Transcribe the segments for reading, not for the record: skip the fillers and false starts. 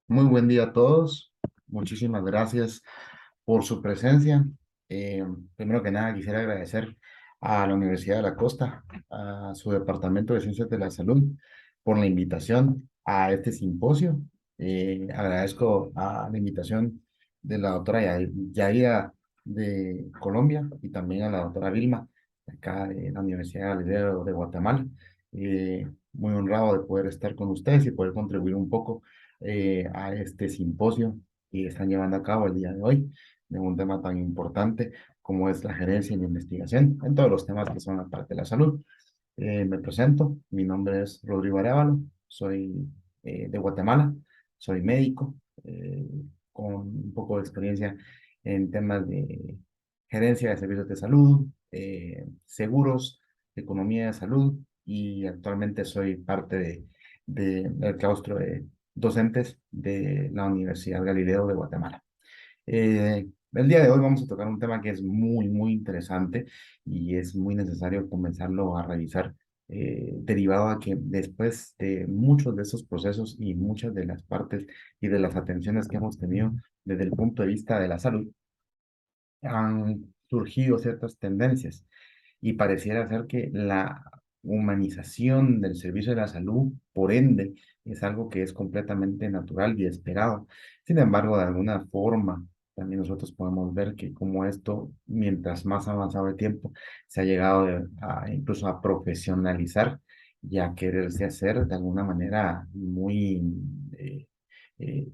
Muy buen día a todos. Muchísimas gracias por su presencia. Eh, Primero que nada, quisiera agradecer a la Universidad de la Costa, a su Departamento de Ciencias de la Salud, por la invitación a este simposio. Agradezco a la invitación de la doctora Yaira de Colombia y también a la doctora Vilma, de acá de la Universidad Galileo de Guatemala. Muy honrado de poder estar con ustedes y poder contribuir un poco a este simposio que están llevando a cabo el día de hoy, de un tema tan importante como es la gerencia y la investigación en todos los temas que son la parte de la salud. Me presento, mi nombre es Rodrigo Arévalo, soy de Guatemala, soy médico, con un poco de experiencia en temas de gerencia de servicios de salud, seguros, economía de salud, y actualmente soy parte del claustro de docentes de la Universidad Galileo de Guatemala. El día de hoy vamos a tocar un tema que es muy interesante y es muy necesario comenzarlo a revisar, derivado a que después de muchos de esos procesos y muchas de las partes y de las atenciones que hemos tenido desde el punto de vista de la salud, han surgido ciertas tendencias y pareciera ser que la humanización del servicio de la salud, por ende, es algo que es completamente natural y esperado. Sin embargo, de alguna forma, también nosotros podemos ver que como esto, mientras más avanzado el tiempo, se ha llegado incluso a profesionalizar y a quererse hacer de alguna manera muy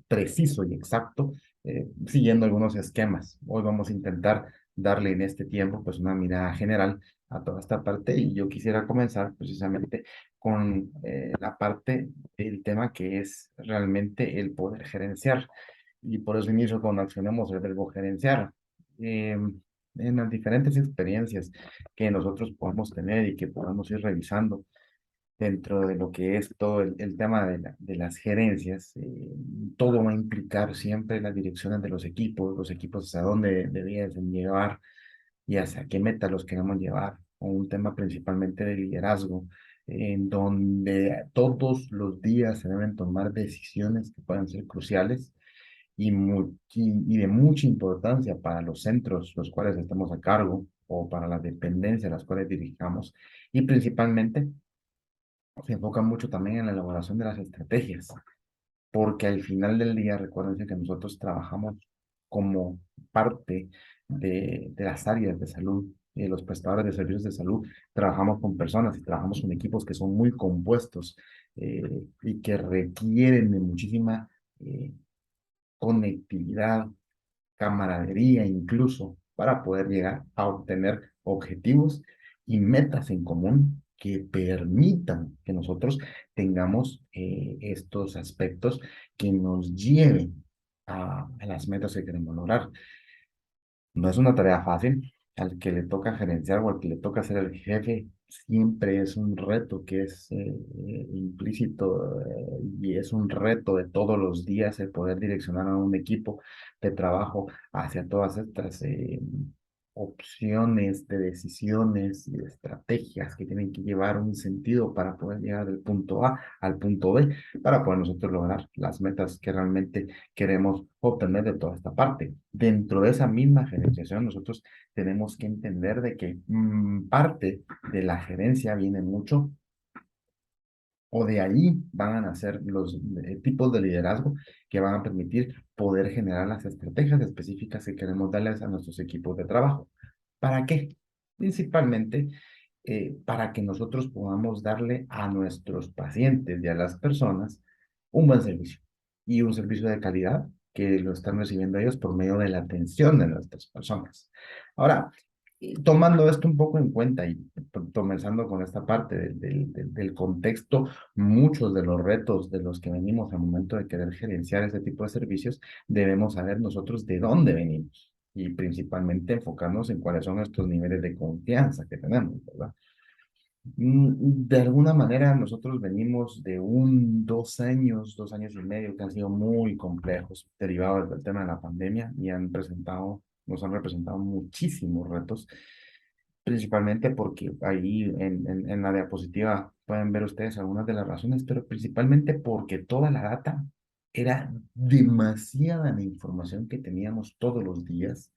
preciso y exacto, siguiendo algunos esquemas. Hoy vamos a intentar darle en este tiempo pues una mirada general a toda esta parte, y yo quisiera comenzar precisamente con la parte del tema que es realmente el poder gerenciar, y por eso inicio con accionemos el verbo gerenciar. Eh, en las diferentes experiencias que nosotros podemos tener y que podamos ir revisando dentro de lo que es todo el tema de las gerencias, todo va a implicar siempre las direcciones de los equipos hacia dónde deberían llevar y hacia qué meta los queremos llevar, o un tema principalmente de liderazgo, en donde todos los días se deben tomar decisiones que puedan ser cruciales y de mucha importancia para los centros los cuales estamos a cargo o para las dependencias a las cuales dirigamos, y principalmente se enfoca mucho también en la elaboración de las estrategias, porque al final del día, recuerden que nosotros trabajamos como parte de las áreas de salud, los prestadores de servicios de salud, trabajamos con personas y trabajamos con equipos que son muy compuestos, y que requieren de muchísima eh, conectividad, camaradería incluso, para poder llegar a obtener objetivos y metas en común que permitan que nosotros tengamos estos aspectos que nos lleven a las metas que queremos lograr. No es una tarea fácil. Al que le toca gerenciar o al que le toca ser el jefe, siempre es un reto que es implícito, y es un reto de todos los días el poder direccionar a un equipo de trabajo hacia todas estas opciones de decisiones y de estrategias que tienen que llevar un sentido para poder llegar del punto A al punto B, para poder nosotros lograr las metas que realmente queremos obtener de toda esta parte. Dentro de esa misma gerenciación, nosotros tenemos que entender de que parte de la gerencia viene mucho, o de ahí van a nacer los tipos de liderazgo que van a permitir poder generar las estrategias específicas que queremos darles a nuestros equipos de trabajo. ¿Para qué? Principalmente para que nosotros podamos darle a nuestros pacientes y a las personas un buen servicio, y un servicio de calidad que lo están recibiendo ellos por medio de la atención de nuestras personas. Ahora, tomando esto un poco en cuenta y comenzando con esta parte del contexto, muchos de los retos de los que venimos al momento de querer gerenciar este tipo de servicios, debemos saber nosotros de dónde venimos y principalmente enfocarnos en cuáles son estos niveles de confianza que tenemos, ¿verdad? De alguna manera nosotros venimos de 2 años y medio que han sido muy complejos, derivados del tema de la pandemia, y nos han representado muchísimos retos, principalmente porque ahí en la diapositiva pueden ver ustedes algunas de las razones, pero principalmente porque toda la data Era demasiada la información que teníamos todos los días,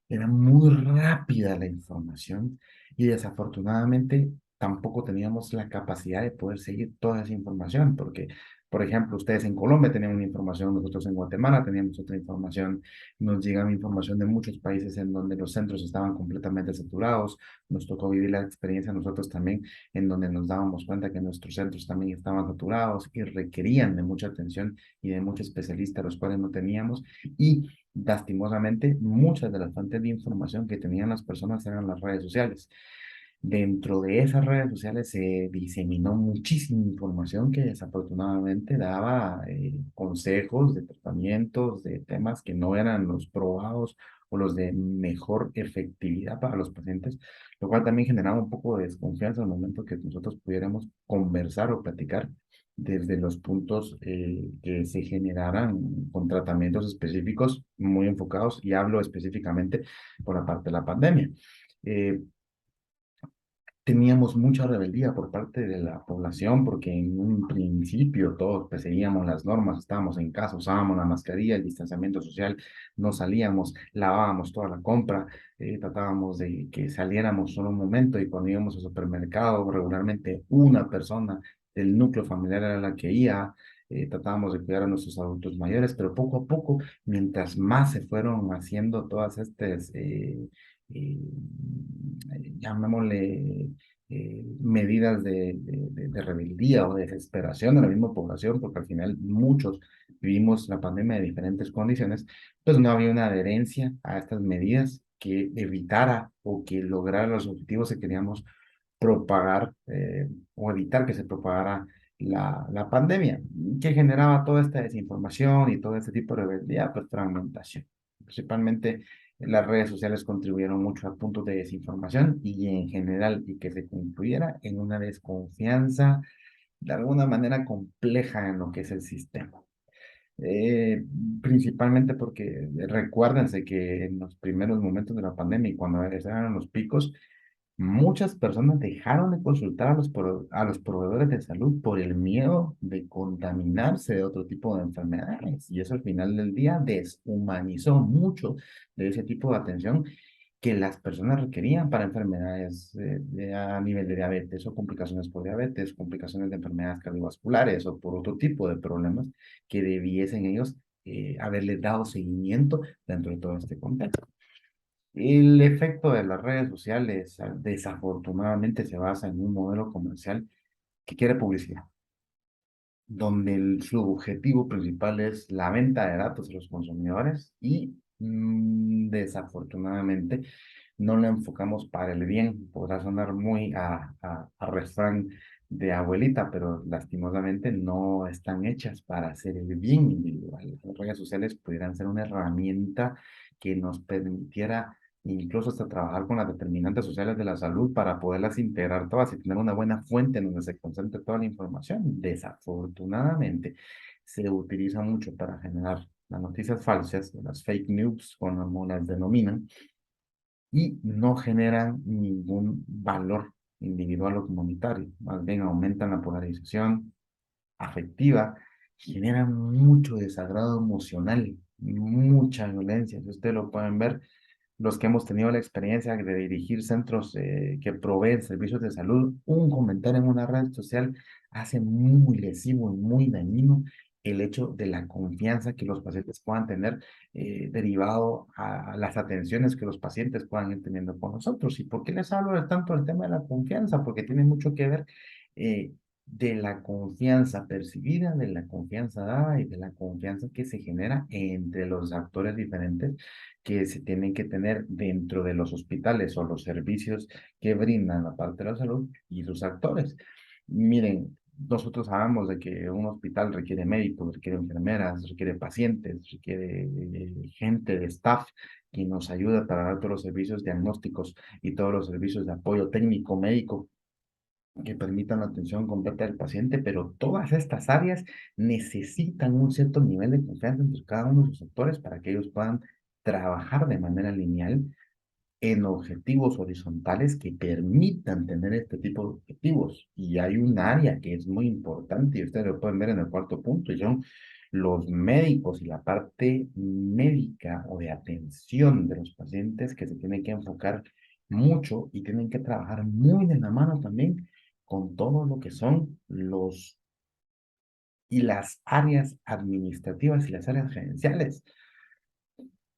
era muy rápida la información y desafortunadamente tampoco teníamos la capacidad de poder seguir toda esa información, porque, por ejemplo, ustedes en Colombia tenían una información, nosotros en Guatemala teníamos otra información, nos llegaba información de muchos países en donde los centros estaban completamente saturados, nos tocó vivir la experiencia nosotros también, en donde nos dábamos cuenta que nuestros centros también estaban saturados y requerían de mucha atención y de muchos especialistas, los cuales no teníamos. Y lastimosamente, muchas de las fuentes de información que tenían las personas eran las redes sociales. Dentro de esas redes sociales se diseminó muchísima información que desafortunadamente daba consejos de tratamientos, de temas que no eran los probados o los de mejor efectividad para los pacientes, lo cual también generaba un poco de desconfianza al momento que nosotros pudiéramos conversar o platicar desde los puntos que se generaran con tratamientos específicos muy enfocados, y hablo específicamente por la parte de la pandemia. Eh, Teníamos mucha rebeldía por parte de la población porque en un principio todos pues, seguíamos las normas, estábamos en casa, usábamos la mascarilla, el distanciamiento social, no salíamos, lavábamos toda la compra, tratábamos de que saliéramos solo un momento, y cuando íbamos al supermercado regularmente una persona del núcleo familiar era la que iba. Tratábamos de cuidar a nuestros adultos mayores, pero poco a poco, mientras más se fueron haciendo todas estas llamémosle, medidas de rebeldía o de desesperación de la misma población, porque al final muchos vivimos la pandemia de diferentes condiciones, pues no había una adherencia a estas medidas que evitara o que lograra los objetivos que queríamos propagar, o evitar que se propagara la pandemia, que generaba toda esta desinformación y todo este tipo de rebeldía, pues fragmentación. Principalmente las redes sociales contribuyeron mucho a puntos de desinformación y en general, y que se concluyera en una desconfianza de alguna manera compleja en lo que es el sistema. Eh, Principalmente porque recuérdense que en los primeros momentos de la pandemia y cuando estaban los picos, muchas personas dejaron de consultar a a los proveedores de salud por el miedo de contaminarse de otro tipo de enfermedades. Y eso al final del día deshumanizó mucho de ese tipo de atención que las personas requerían para enfermedades a nivel de diabetes o complicaciones por diabetes, complicaciones de enfermedades cardiovasculares o por otro tipo de problemas que debiesen ellos haberles dado seguimiento dentro de todo este contexto. El efecto de las redes sociales desafortunadamente se basa en un modelo comercial que quiere publicidad, donde su objetivo principal es la venta de datos a los consumidores y desafortunadamente no lo enfocamos para el bien. Podrá sonar muy a refrán de abuelita, pero lastimosamente no están hechas para hacer el bien individual. Las redes sociales pudieran ser una herramienta que nos permitiera incluso hasta trabajar con las determinantes sociales de la salud para poderlas integrar todas y tener una buena fuente en donde se concentre toda la información. Desafortunadamente, se utiliza mucho para generar las noticias falsas, las fake news, como las denominan, y no generan ningún valor individual o comunitario. Más bien aumentan la polarización afectiva, generan mucho desagrado emocional, mucha violencia. Si ustedes lo pueden ver, los que hemos tenido la experiencia de dirigir centros que proveen servicios de salud, un comentario en una red social hace muy lesivo y muy dañino el hecho de la confianza que los pacientes puedan tener derivado a las atenciones que los pacientes puedan ir teniendo con nosotros. ¿Y por qué les hablo de tanto del tema de la confianza? Porque tiene mucho que ver eh, de la confianza percibida, de la confianza dada y de la confianza que se genera entre los actores diferentes que se tienen que tener dentro de los hospitales o los servicios que brindan la parte de la salud y sus actores. Miren, nosotros sabemos de que un hospital requiere médicos, requiere enfermeras, requiere pacientes, requiere gente de staff que nos ayuda para dar todos los servicios diagnósticos y todos los servicios de apoyo técnico médico que permitan la atención completa del paciente, pero todas estas áreas necesitan un cierto nivel de confianza entre cada uno de sus actores para que ellos puedan trabajar de manera lineal en objetivos horizontales que permitan tener este tipo de objetivos. Y hay un área que es muy importante, y ustedes lo pueden ver en el cuarto punto, y son los médicos y la parte médica o de atención de los pacientes que se tienen que enfocar mucho y tienen que trabajar muy de la mano también con todo lo que son los y las áreas administrativas y las áreas gerenciales.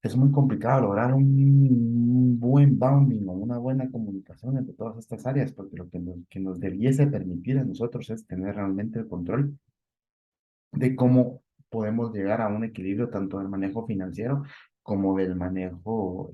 Es muy complicado lograr un buen bounding o una buena comunicación entre todas estas áreas, porque lo que nos debiese permitir a nosotros es tener realmente el control de cómo podemos llegar a un equilibrio tanto del manejo financiero como del manejo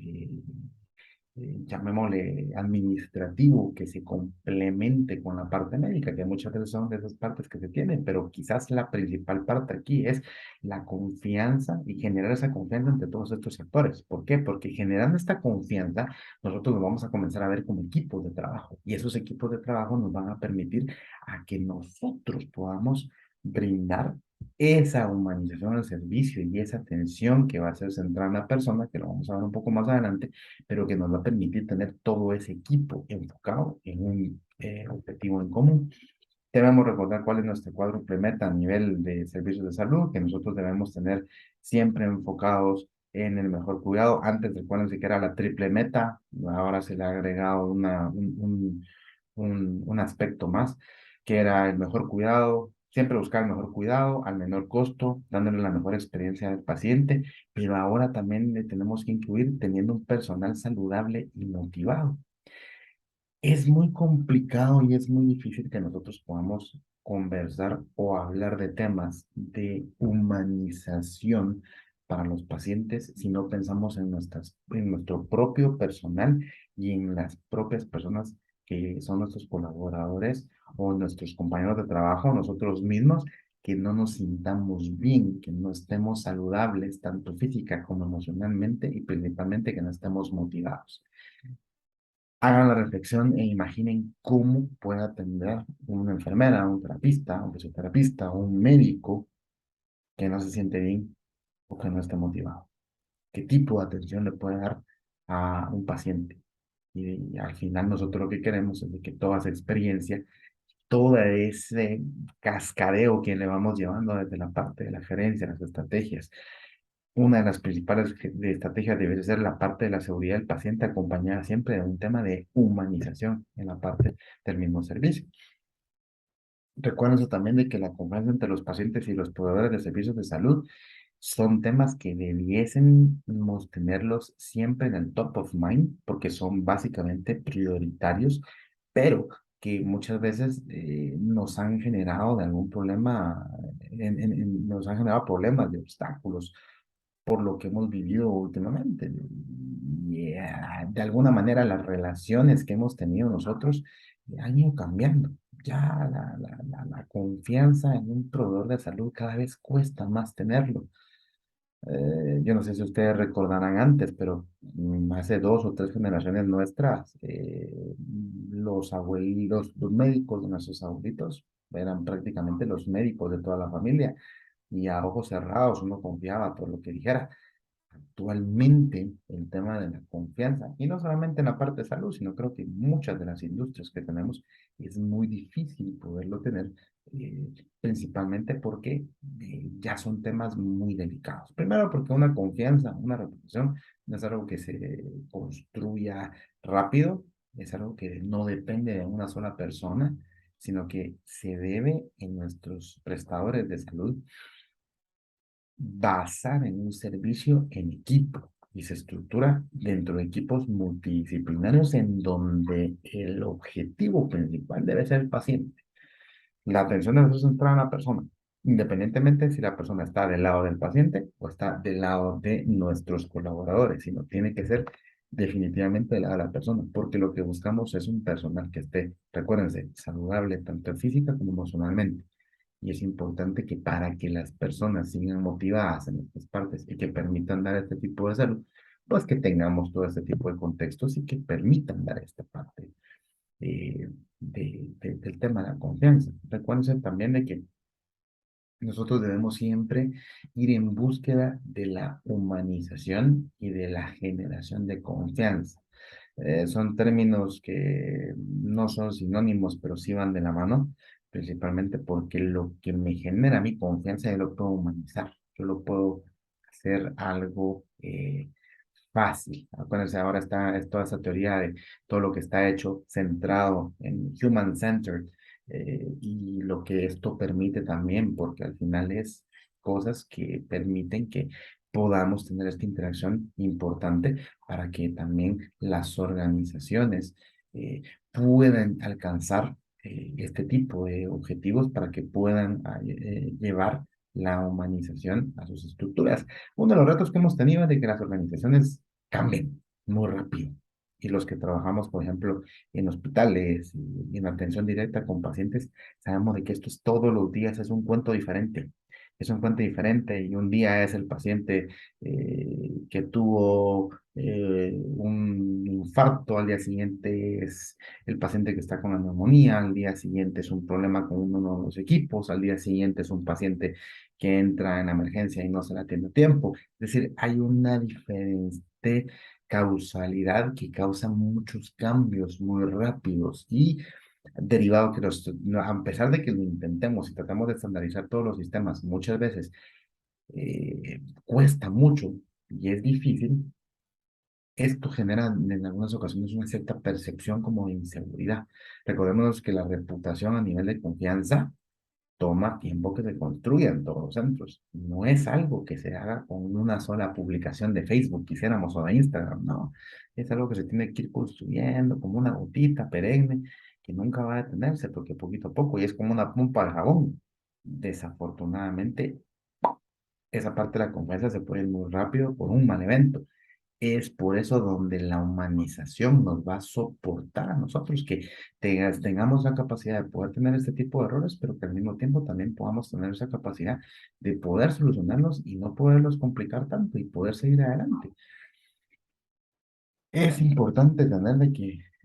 llamémosle administrativo, que se complemente con la parte médica, que muchas veces son de esas partes que se tienen, pero quizás la principal parte aquí es la confianza y generar esa confianza entre todos estos sectores. ¿Por qué? Porque generando esta confianza, nosotros nos vamos a comenzar a ver como equipos de trabajo y esos equipos de trabajo nos van a permitir a que nosotros podamos brindar esa humanización al servicio y esa atención que va a ser centrada en la persona, que lo vamos a ver un poco más adelante, pero que nos va a permitir tener todo ese equipo enfocado en un objetivo en común. Debemos recordar cuál es nuestro cuádruple meta a nivel de servicios de salud, que nosotros debemos tener siempre enfocados en el mejor cuidado. Antes recuerden que era la triple meta, ahora se le ha agregado un aspecto más, que era el mejor cuidado, siempre buscar el mejor cuidado al menor costo, dándole la mejor experiencia al paciente, pero ahora también le tenemos que incluir teniendo un personal saludable y motivado. Es muy complicado y es muy difícil que nosotros podamos conversar o hablar de temas de humanización para los pacientes si no pensamos en nuestro propio personal y en las propias personas que son nuestros colaboradores o nuestros compañeros de trabajo, nosotros mismos, que no nos sintamos bien, que no estemos saludables, tanto física como emocionalmente, y principalmente que no estemos motivados. Hagan la reflexión e imaginen cómo puede atender una enfermera, un terapista, un fisioterapista, un médico que no se siente bien o que no esté motivado. ¿Qué tipo de atención le puede dar a un paciente? Y al final nosotros lo que queremos es de que toda esa experiencia, todo ese cascadeo que le vamos llevando desde la parte de la gerencia, las estrategias, una de las principales estrategias debe ser la parte de la seguridad del paciente, acompañada siempre de un tema de humanización en la parte del mismo servicio. Recuérdense también de que la confianza entre los pacientes y los proveedores de servicios de salud son temas que debiésemos tenerlos siempre en el top of mind, porque son básicamente prioritarios, pero que muchas veces nos han generado de algún problema, nos han generado problemas de obstáculos por lo que hemos vivido últimamente. Y, de alguna manera las relaciones que hemos tenido nosotros han ido cambiando. Ya la confianza en un proveedor de salud cada vez cuesta más tenerlo. Yo no sé si ustedes recordarán antes, pero hace 2 o 3 generaciones nuestras, los abuelos, los médicos de nuestros abuelitos eran prácticamente los médicos de toda la familia y a ojos cerrados uno confiaba por lo que dijera. Actualmente el tema de la confianza, y no solamente en la parte de salud, sino creo que en muchas de las industrias que tenemos es muy difícil poderlo tener, principalmente porque ya son temas muy delicados. Primero porque una confianza, una reputación, no es algo que se construya rápido, es algo que no depende de una sola persona, sino que se debe en nuestros prestadores de salud basar en un servicio en equipo y se estructura dentro de equipos multidisciplinarios en donde el objetivo principal debe ser el paciente. La atención debe ser centrada en la persona, independientemente si la persona está del lado del paciente o está del lado de nuestros colaboradores, sino tiene que ser definitivamente del lado de la persona, porque lo que buscamos es un personal que esté, recuérdense, saludable tanto física como emocionalmente. Y es importante que para que las personas sigan motivadas en estas partes y que permitan dar este tipo de salud, pues que tengamos todo este tipo de contextos y que permitan dar esta parte del tema de la confianza. Recuerden también de que nosotros debemos siempre ir en búsqueda de la humanización y de la generación de confianza. Son términos que no son sinónimos, pero sí van de la mano, principalmente porque lo que me genera mi confianza yo lo puedo humanizar, yo lo puedo hacer algo fácil. Acuérdense, ahora está es toda esa teoría de todo lo que está hecho centrado en human-centered y lo que esto permite también, porque al final es cosas que permiten que podamos tener esta interacción importante para que también las organizaciones puedan alcanzar este tipo de objetivos para que puedan llevar la humanización a sus estructuras. Uno de los retos que hemos tenido es de que las organizaciones cambien muy rápido. Y los que trabajamos, por ejemplo, en hospitales y en atención directa con pacientes, sabemos de que esto es todos los días, es un cuento diferente. Es un cuento diferente y un día es el paciente que tuvo un infarto, al día siguiente es el paciente que está con la neumonía, al día siguiente es un problema con uno de los equipos, al día siguiente es un paciente que entra en emergencia y no se le atiende a tiempo. Es decir, hay una diferente causalidad que causa muchos cambios muy rápidos y derivado que a pesar de que lo intentemos y tratamos de estandarizar todos los sistemas, muchas veces cuesta mucho y es difícil, esto genera en algunas ocasiones una cierta percepción como de inseguridad. Recordemos que la reputación a nivel de confianza toma tiempo que se construya en todos los centros. No es algo que se haga con una sola publicación de Facebook, quisiéramos, o de Instagram, no. Es algo que se tiene que ir construyendo como una gotita perenne que nunca va a detenerse porque poquito a poco, y es como una pompa de jabón. Desafortunadamente, esa parte de la confianza se puede ir muy rápido por un mal evento. Es por eso donde la humanización nos va a soportar a nosotros, que tengamos la capacidad de poder tener este tipo de errores, pero que al mismo tiempo también podamos tener esa capacidad de poder solucionarlos y no poderlos complicar tanto y poder seguir adelante. Es importante tener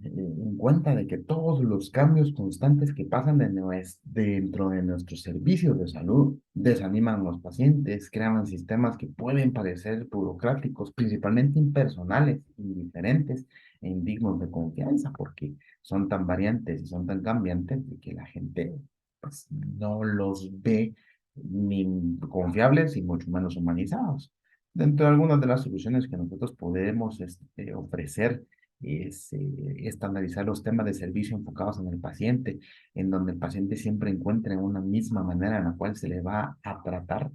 en cuenta de que todos los cambios constantes que pasan dentro de nuestros servicios de salud desaniman a los pacientes, crean sistemas que pueden parecer burocráticos, principalmente impersonales, indiferentes e indignos de confianza, porque son tan variantes y son tan cambiantes de que la gente pues, no los ve ni confiables y mucho menos humanizados. Dentro de algunas de las soluciones que nosotros podemos ofrecer es estandarizar los temas de servicio enfocados en el paciente, en donde el paciente siempre encuentre una misma manera en la cual se le va a tratar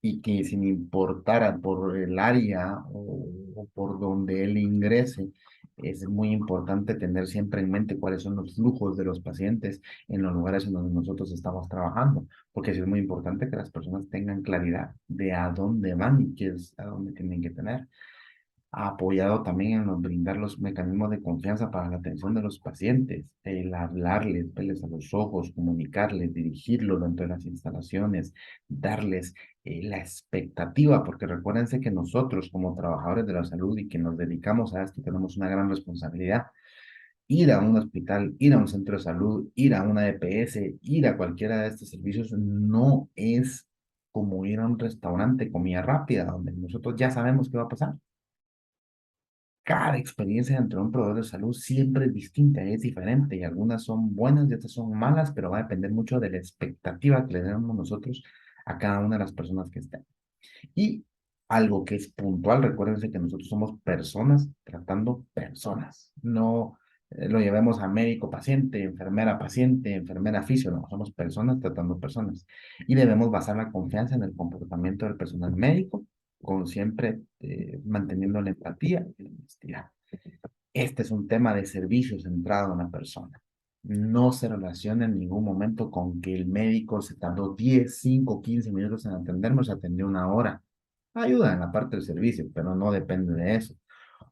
y que sin importar por el área o por donde él ingrese, es muy importante tener siempre en mente cuáles son los flujos de los pacientes en los lugares en donde nosotros estamos trabajando, porque sí es muy importante que las personas tengan claridad de a dónde van y qué es a dónde tienen que tener. Ha apoyado también en brindar los mecanismos de confianza para la atención de los pacientes, el hablarles, verles a los ojos, comunicarles, dirigirlos dentro de las instalaciones, darles la expectativa, porque recuérdense que nosotros como trabajadores de la salud y que nos dedicamos a esto tenemos una gran responsabilidad. Ir a un hospital, ir a un centro de salud, ir a una EPS, ir a cualquiera de estos servicios no es como ir a un restaurante, comida rápida, donde nosotros ya sabemos qué va a pasar. Cada experiencia dentro de un proveedor de salud siempre es distinta, es diferente y algunas son buenas y otras son malas, pero va a depender mucho de la expectativa que le demos nosotros a cada una de las personas que estén. Y algo que es puntual, recuérdense que nosotros somos personas tratando personas, no lo llevemos a médico paciente, enfermera fisio, no, somos personas tratando personas. Y debemos basar la confianza en el comportamiento del personal médico, con siempre manteniendo la empatía y la honestidad. Este es un tema de servicio centrado en la persona. No se relaciona en ningún momento con que el médico se tardó 10, 5, 15 minutos en atendernos, se atendió una hora. Ayuda en la parte del servicio, pero no depende de eso.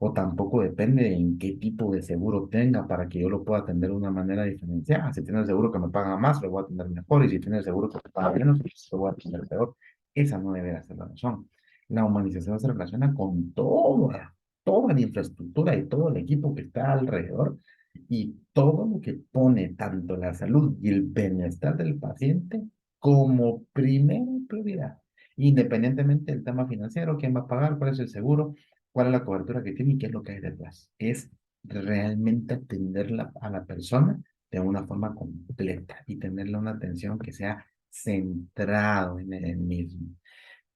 O tampoco depende de en qué tipo de seguro tenga para que yo lo pueda atender de una manera diferenciada. Si tiene el seguro que me paga más, lo voy a atender mejor. Y si tiene el seguro que me paga menos, pues lo voy a atender peor. Esa no debe ser la razón. La humanización se relaciona con toda la infraestructura y todo el equipo que está alrededor y todo lo que pone tanto la salud y el bienestar del paciente como primera prioridad, independientemente del tema financiero, quién va a pagar, cuál es el seguro, cuál es la cobertura que tiene y qué es lo que hay detrás. Es realmente atender a la persona de una forma completa y tenerle una atención que sea centrado en el mismo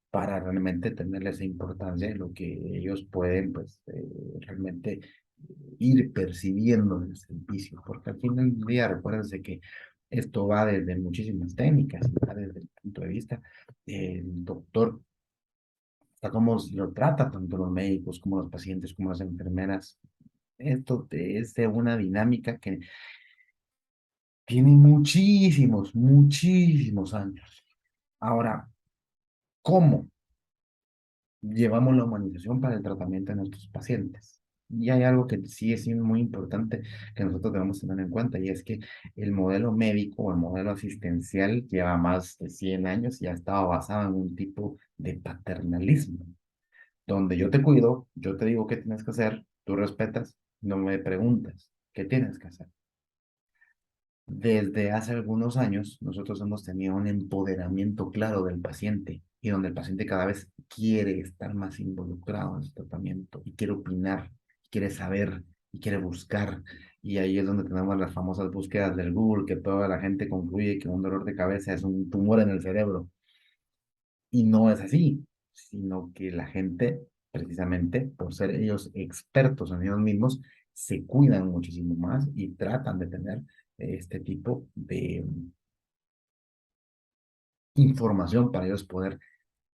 para realmente tenerle esa importancia en lo que ellos pueden, pues, realmente ir percibiendo del servicio, porque al final del día, recuérdense que esto va desde muchísimas técnicas, va desde el punto de vista del doctor, hasta cómo lo trata tanto los médicos como los pacientes, como las enfermeras. Esto es de una dinámica que tiene muchísimos, muchísimos años. Ahora, ¿cómo llevamos la humanización para el tratamiento de nuestros pacientes? Y hay algo que sí es muy importante que nosotros debemos tener en cuenta, y es que el modelo médico o el modelo asistencial lleva más de 100 años y ha estado basado en un tipo de paternalismo, donde yo te cuido, yo te digo qué tienes que hacer, tú respetas, no me preguntas qué tienes que hacer. Desde hace algunos años, nosotros hemos tenido un empoderamiento claro del paciente y donde el paciente cada vez quiere estar más involucrado en su tratamiento y quiere opinar, quiere saber y quiere buscar. Y ahí es donde tenemos las famosas búsquedas del Google, que toda la gente concluye que un dolor de cabeza es un tumor en el cerebro. Y no es así, sino que la gente, precisamente por ser ellos expertos en ellos mismos, se cuidan muchísimo más y tratan de tener este tipo de información para ellos poder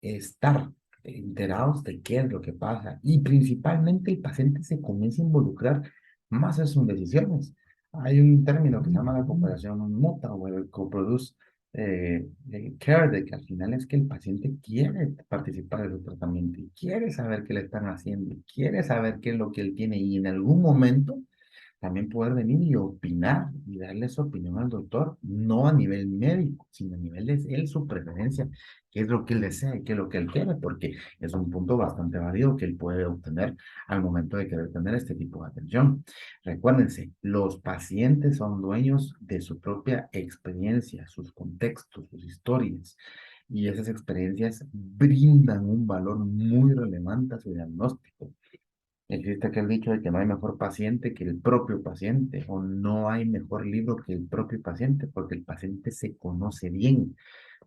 estar enterados de qué es lo que pasa. Y principalmente el paciente se comienza a involucrar más en sus decisiones. Hay un término que se llama la cooperación mutua o el coproduce care, de que al final es que el paciente quiere participar en su tratamiento y quiere saber qué le están haciendo, y quiere saber qué es lo que él tiene y en algún momento también poder venir y opinar y darle su opinión al doctor, no a nivel médico, sino a nivel de él, su preferencia, qué es lo que él desea y qué es lo que él quiere, porque es un punto bastante válido que él puede obtener al momento de querer tener este tipo de atención. Recuérdense, los pacientes son dueños de su propia experiencia, sus contextos, sus historias. Y esas experiencias brindan un valor muy relevante a su diagnóstico. Existe aquel dicho de que no hay mejor paciente que el propio paciente, o no hay mejor libro que el propio paciente, porque el paciente se conoce bien.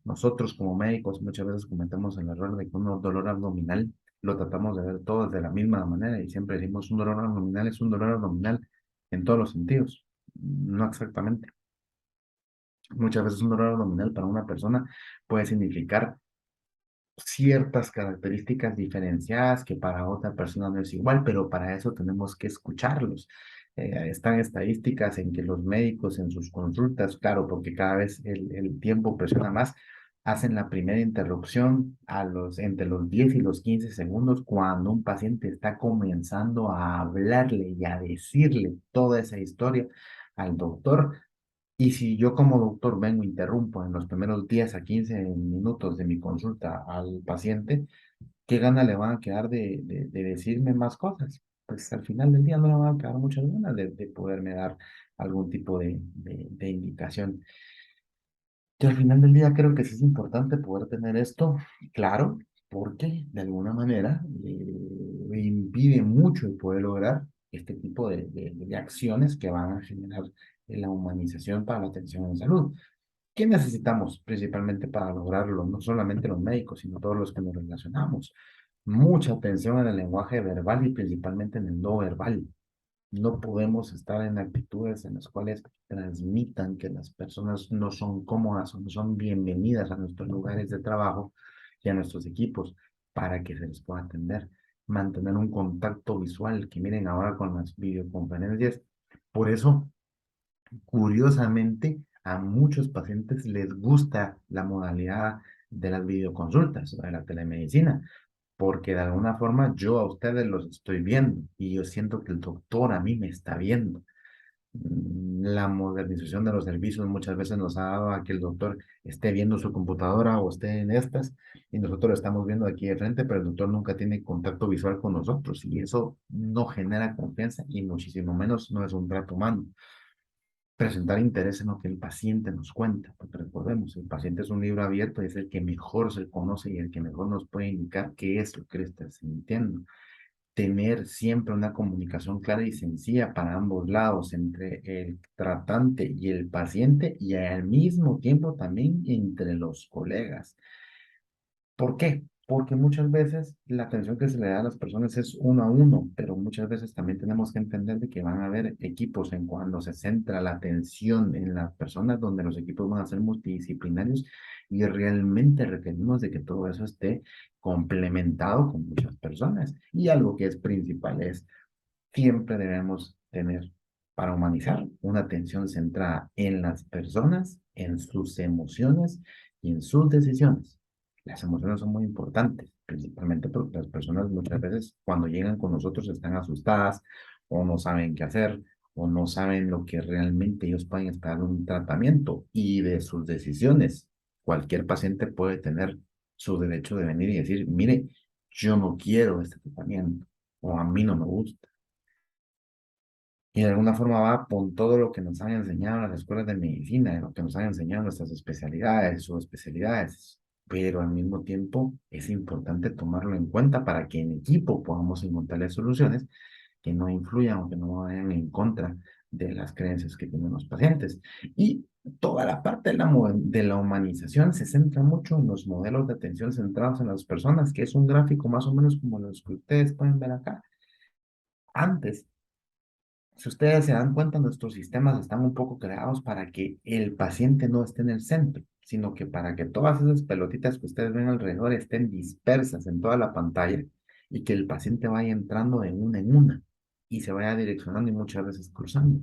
Nosotros como médicos muchas veces cometemos el error de que un dolor abdominal lo tratamos de ver todos de la misma manera y siempre decimos un dolor abdominal es un dolor abdominal en todos los sentidos. No exactamente. Muchas veces un dolor abdominal para una persona puede significar ciertas características diferenciadas que para otra persona no es igual, pero para eso tenemos que escucharlos. Están estadísticas en que los médicos en sus consultas, claro, porque cada vez el tiempo presiona más, hacen la primera interrupción entre los 10 y los 15 segundos cuando un paciente está comenzando a hablarle y a decirle toda esa historia al doctor. Y si yo como doctor vengo e interrumpo en los primeros 10 a 15 minutos de mi consulta al paciente, ¿qué gana le van a quedar de decirme más cosas? Pues al final del día no le van a quedar muchas ganas de poderme dar algún tipo de indicación. Y al final del día creo que sí es importante poder tener esto claro, porque de alguna manera impide mucho el poder lograr este tipo de acciones que van a generar la humanización para la atención en salud. ¿Qué necesitamos principalmente para lograrlo? No solamente los médicos, sino todos los que nos relacionamos. Mucha atención en el lenguaje verbal y principalmente en el no verbal. No podemos estar en actitudes en las cuales transmitan que las personas no son cómodas o no son bienvenidas a nuestros lugares de trabajo y a nuestros equipos para que se les pueda atender. Mantener un contacto visual, que miren ahora con las videoconferencias. Por eso, curiosamente, a muchos pacientes les gusta la modalidad de las videoconsultas o de la telemedicina, porque de alguna forma yo a ustedes los estoy viendo y yo siento que el doctor a mí me está viendo. La modernización de los servicios muchas veces nos ha dado a que el doctor esté viendo su computadora o esté en estas y nosotros lo estamos viendo aquí de frente, pero el doctor nunca tiene contacto visual con nosotros y eso no genera confianza y muchísimo menos no es un trato humano. Presentar interés en lo que el paciente nos cuenta, porque recordemos, el paciente es un libro abierto y es el que mejor se conoce y el que mejor nos puede indicar qué es lo que él está sintiendo. tener siempre una comunicación clara y sencilla para ambos lados, entre el tratante y el paciente, y al mismo tiempo también entre los colegas. ¿Por qué? Porque muchas veces la atención que se le da a las personas es uno a uno, pero muchas veces también tenemos que entender de que van a haber equipos en cuando se centra la atención en las personas, donde los equipos van a ser multidisciplinarios y realmente requerimos de que todo eso esté complementado con muchas personas. Y algo que es principal es, siempre debemos tener, para humanizar, una atención centrada en las personas, en sus emociones y en sus decisiones. Las emociones son muy importantes, principalmente porque las personas muchas veces cuando llegan con nosotros están asustadas o no saben qué hacer o no saben lo que realmente ellos pueden esperar de un tratamiento y de sus decisiones. Cualquier paciente puede tener su derecho de venir y decir, mire, yo no quiero este tratamiento o a mí no me gusta. Y de alguna forma va con todo lo que nos han enseñado en las escuelas de medicina, de lo que nos han enseñado nuestras especialidades o especialidades. Pero al mismo tiempo es importante tomarlo en cuenta para que en equipo podamos encontrarle soluciones que no influyan o que no vayan en contra de las creencias que tienen los pacientes. Y toda la parte de de la humanización se centra mucho en los modelos de atención centrados en las personas, que es un gráfico más o menos como los que ustedes pueden ver acá. Antes, si ustedes se dan cuenta, nuestros sistemas están un poco creados para que el paciente no esté en el centro, sino que para que todas esas pelotitas que ustedes ven alrededor estén dispersas en toda la pantalla y que el paciente vaya entrando de una en una y se vaya direccionando y muchas veces cruzando.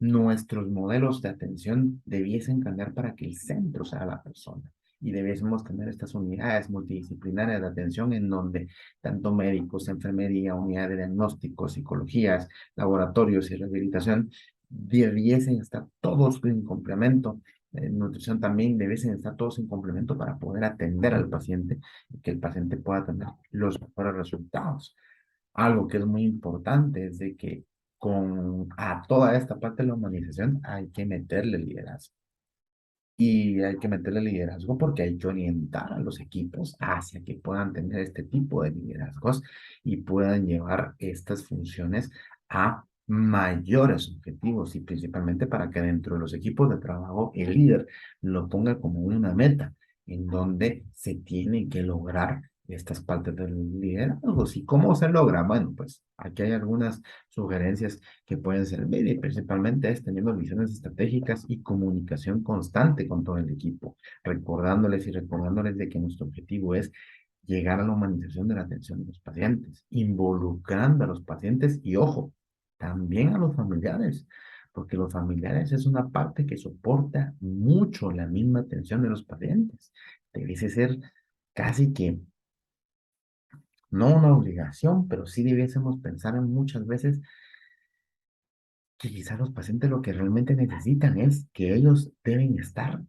Nuestros modelos de atención debiesen cambiar para que el centro sea la persona. Y debiésemos tener estas unidades multidisciplinarias de atención en donde tanto médicos, enfermería, unidad de diagnóstico, psicologías, laboratorios y rehabilitación debiesen estar todos en complemento. Nutrición también debiesen estar todos en complemento para poder atender al paciente y que el paciente pueda tener los mejores resultados. Algo que es muy importante es de que a toda esta parte de la humanización hay que meterle liderazgo. Y hay que meterle liderazgo porque hay que orientar a los equipos hacia que puedan tener este tipo de liderazgos y puedan llevar estas funciones a mayores objetivos y principalmente para que dentro de los equipos de trabajo el líder lo ponga como una meta en donde se tiene que lograr estas partes del liderazgo. ¿Y cómo se logra? Bueno, pues aquí hay algunas sugerencias que pueden servir y principalmente es teniendo visiones estratégicas y comunicación constante con todo el equipo, recordándoles y recordándoles de que nuestro objetivo es llegar a la humanización de la atención de los pacientes, involucrando a los pacientes y, ojo, también a los familiares, porque los familiares es una parte que soporta mucho la misma atención de los pacientes. Debe ser casi que no una obligación, pero sí debiésemos pensar en muchas veces que quizás los pacientes lo que realmente necesitan es que ellos deben estar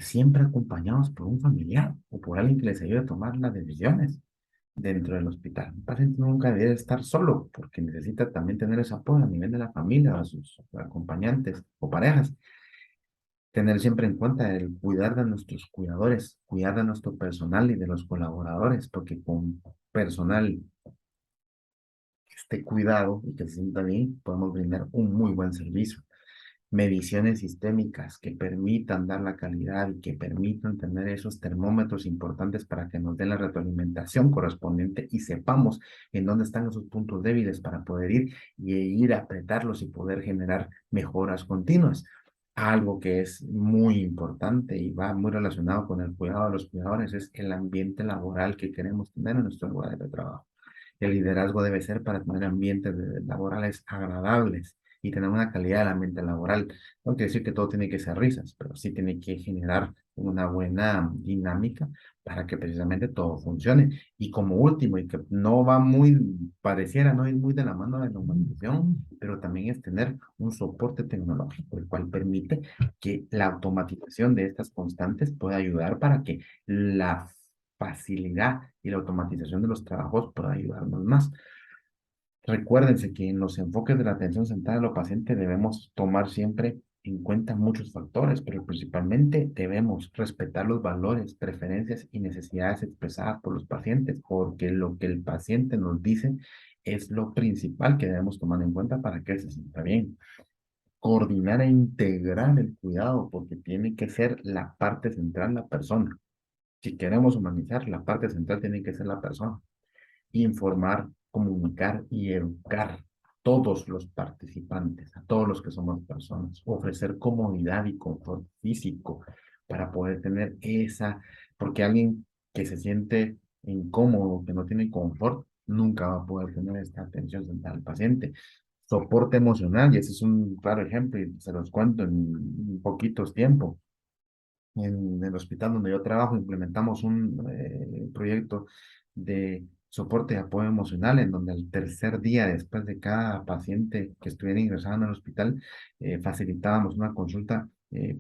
siempre acompañados por un familiar o por alguien que les ayude a tomar las decisiones dentro del hospital. Un paciente nunca debe estar solo porque necesita también tener ese apoyo a nivel de la familia, a sus acompañantes o parejas. Tener siempre en cuenta el cuidar de nuestros cuidadores, cuidar de nuestro personal y de los colaboradores, porque con personal que esté cuidado y que se sienta bien, podemos brindar un muy buen servicio. Mediciones sistémicas que permitan dar la calidad y que permitan tener esos termómetros importantes para que nos den la retroalimentación correspondiente y sepamos en dónde están esos puntos débiles para poder ir a apretarlos y poder generar mejoras continuas. Algo que es muy importante y va muy relacionado con el cuidado de los cuidadores es el ambiente laboral que queremos tener en nuestro lugar de trabajo. El liderazgo debe ser para tener ambientes laborales agradables y tener una calidad del ambiente laboral. No quiere decir que todo tiene que ser risas, pero sí tiene que generar una buena dinámica para que precisamente todo funcione. Y como último, y que no va muy, pareciera no ir muy de la mano de la humanización, pero también es tener un soporte tecnológico, el cual permite que la automatización de estas constantes pueda ayudar para que la facilidad y la automatización de los trabajos pueda ayudarnos más. Recuérdense que en los enfoques de la atención centrada en los pacientes debemos tomar siempre en cuenta muchos factores, pero principalmente debemos respetar los valores, preferencias y necesidades expresadas por los pacientes, porque lo que el paciente nos dice es lo principal que debemos tomar en cuenta para que se sienta bien. Coordinar e integrar el cuidado, porque tiene que ser la parte central la persona. Si queremos humanizar, la parte central tiene que ser la persona. Informar, comunicar y educar a todos los participantes, a todos los que somos personas, ofrecer comodidad y confort físico para poder tener esa, porque alguien que se siente incómodo, que no tiene confort, nunca va a poder tener esta atención central al paciente. Soporte emocional, y ese es un claro ejemplo, y se los cuento en poquitos tiempos. En el hospital donde yo trabajo implementamos un proyecto de soporte y apoyo emocional en donde al tercer día después de cada paciente que estuviera ingresado en el hospital facilitábamos una consulta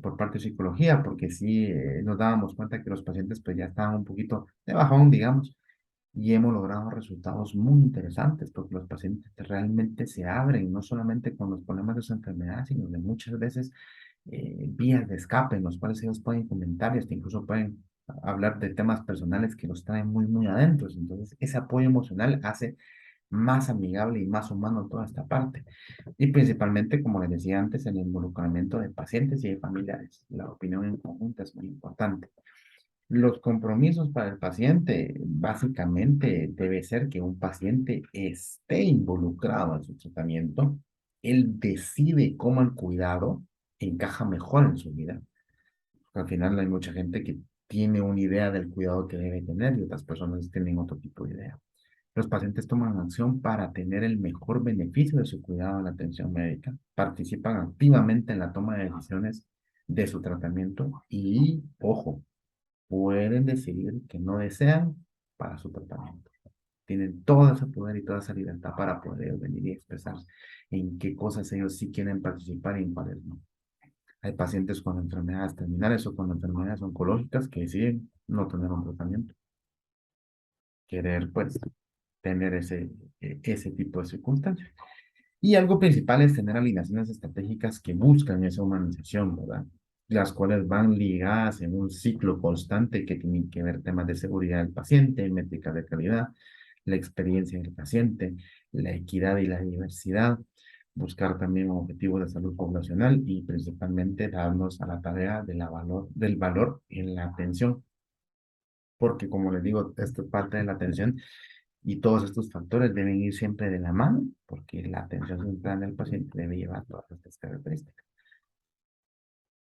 por parte de psicología porque sí nos dábamos cuenta que los pacientes pues ya estaban un poquito de bajón, digamos, y hemos logrado resultados muy interesantes porque los pacientes realmente se abren, no solamente con los problemas de su enfermedad, sino de muchas veces vías de escape en los cuales ellos pueden comentar y hasta incluso pueden hablar de temas personales que los traen muy, muy adentro. Entonces, ese apoyo emocional hace más amigable y más humano toda esta parte. Y principalmente, como les decía antes, el involucramiento de pacientes y de familiares. La opinión en conjunto es muy importante. Los compromisos para el paciente, básicamente, debe ser que un paciente esté involucrado en su tratamiento. Él decide cómo el cuidado encaja mejor en su vida. Al final hay mucha gente que tiene una idea del cuidado que debe tener y otras personas tienen otro tipo de idea. Los pacientes toman acción para tener el mejor beneficio de su cuidado en la atención médica, participan activamente en la toma de decisiones de su tratamiento y, ojo, pueden decidir que no desean para su tratamiento. Tienen todo ese poder y toda esa libertad para poder venir y expresar en qué cosas ellos sí quieren participar y en cuáles no. Hay pacientes con enfermedades terminales o con enfermedades oncológicas que deciden no tener un tratamiento, querer pues tener ese tipo de circunstancias. Y algo principal es tener alineaciones estratégicas que buscan esa humanización, ¿verdad? Las cuales van ligadas en un ciclo constante que tienen que ver temas de seguridad del paciente, métricas de calidad, la experiencia del paciente, la equidad y la diversidad, buscar también objetivos de salud poblacional y principalmente darnos a la tarea del valor en la atención, porque como les digo, esta parte de la atención y todos estos factores deben ir siempre de la mano, porque la atención central del paciente debe llevar todas estas características.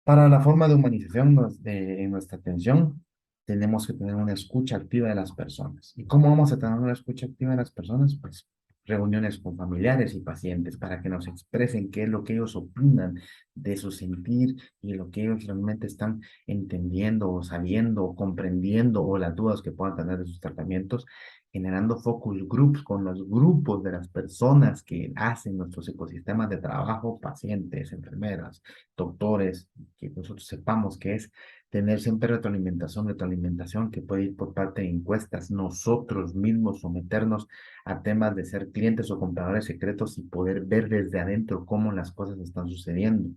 Para la forma de humanización en nuestra atención, tenemos que tener una escucha activa de las personas. ¿Y cómo vamos a tener una escucha activa de las personas? Pues reuniones con familiares y pacientes para que nos expresen qué es lo que ellos opinan de su sentir y lo que ellos realmente están entendiendo o sabiendo o comprendiendo o las dudas que puedan tener de sus tratamientos, generando focus groups con los grupos de las personas que hacen nuestros ecosistemas de trabajo, pacientes, enfermeras, doctores, que nosotros sepamos que es tener siempre retroalimentación que puede ir por parte de encuestas, nosotros mismos someternos a temas de ser clientes o compradores secretos y poder ver desde adentro cómo las cosas están sucediendo.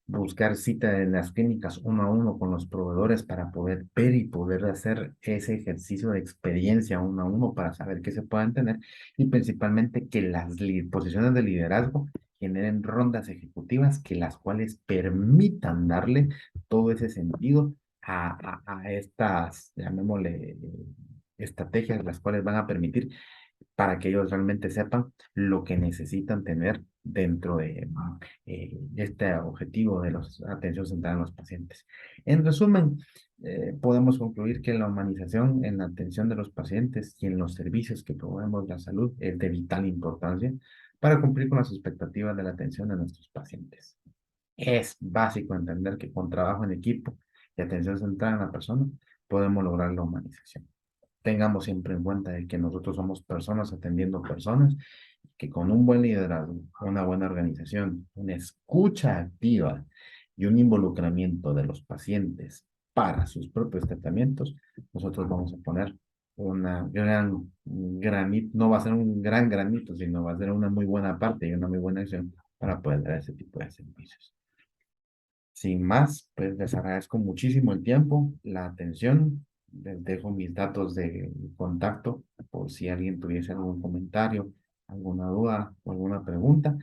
Buscar cita en las clínicas uno a uno con los proveedores para poder ver y poder hacer ese ejercicio de experiencia uno a uno para saber qué se pueden tener y principalmente que las posiciones de liderazgo generen rondas ejecutivas que las cuales permitan darle todo ese sentido a estas, llamémosle, estrategias las cuales van a permitir para que ellos realmente sepan lo que necesitan tener dentro de este objetivo de la atención centrada en los pacientes. En resumen, podemos concluir que la humanización en la atención de los pacientes y en los servicios que proveemos la salud es de vital importancia para cumplir con las expectativas de la atención de nuestros pacientes. Es básico entender que con trabajo en equipo y atención centrada en la persona podemos lograr la humanización. Tengamos siempre en cuenta de que nosotros somos personas atendiendo personas, que con un buen liderazgo, una buena organización, una escucha activa y un involucramiento de los pacientes para sus propios tratamientos, nosotros vamos a poner una gran granito, no va a ser un gran granito, sino va a ser una muy buena parte y una muy buena acción para poder dar ese tipo de servicios. Sin más, pues les agradezco muchísimo el tiempo, la atención. Les dejo mis datos de contacto por si alguien tuviese algún comentario alguna duda o alguna pregunta.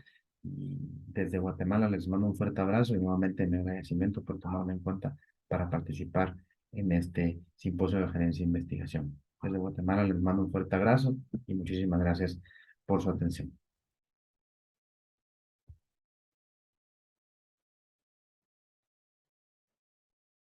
Y desde Guatemala les mando un fuerte abrazo y nuevamente mi agradecimiento por tomarme en cuenta para participar en este simposio de gerencia e investigación. Desde Guatemala les mando un fuerte abrazo y muchísimas gracias por su atención.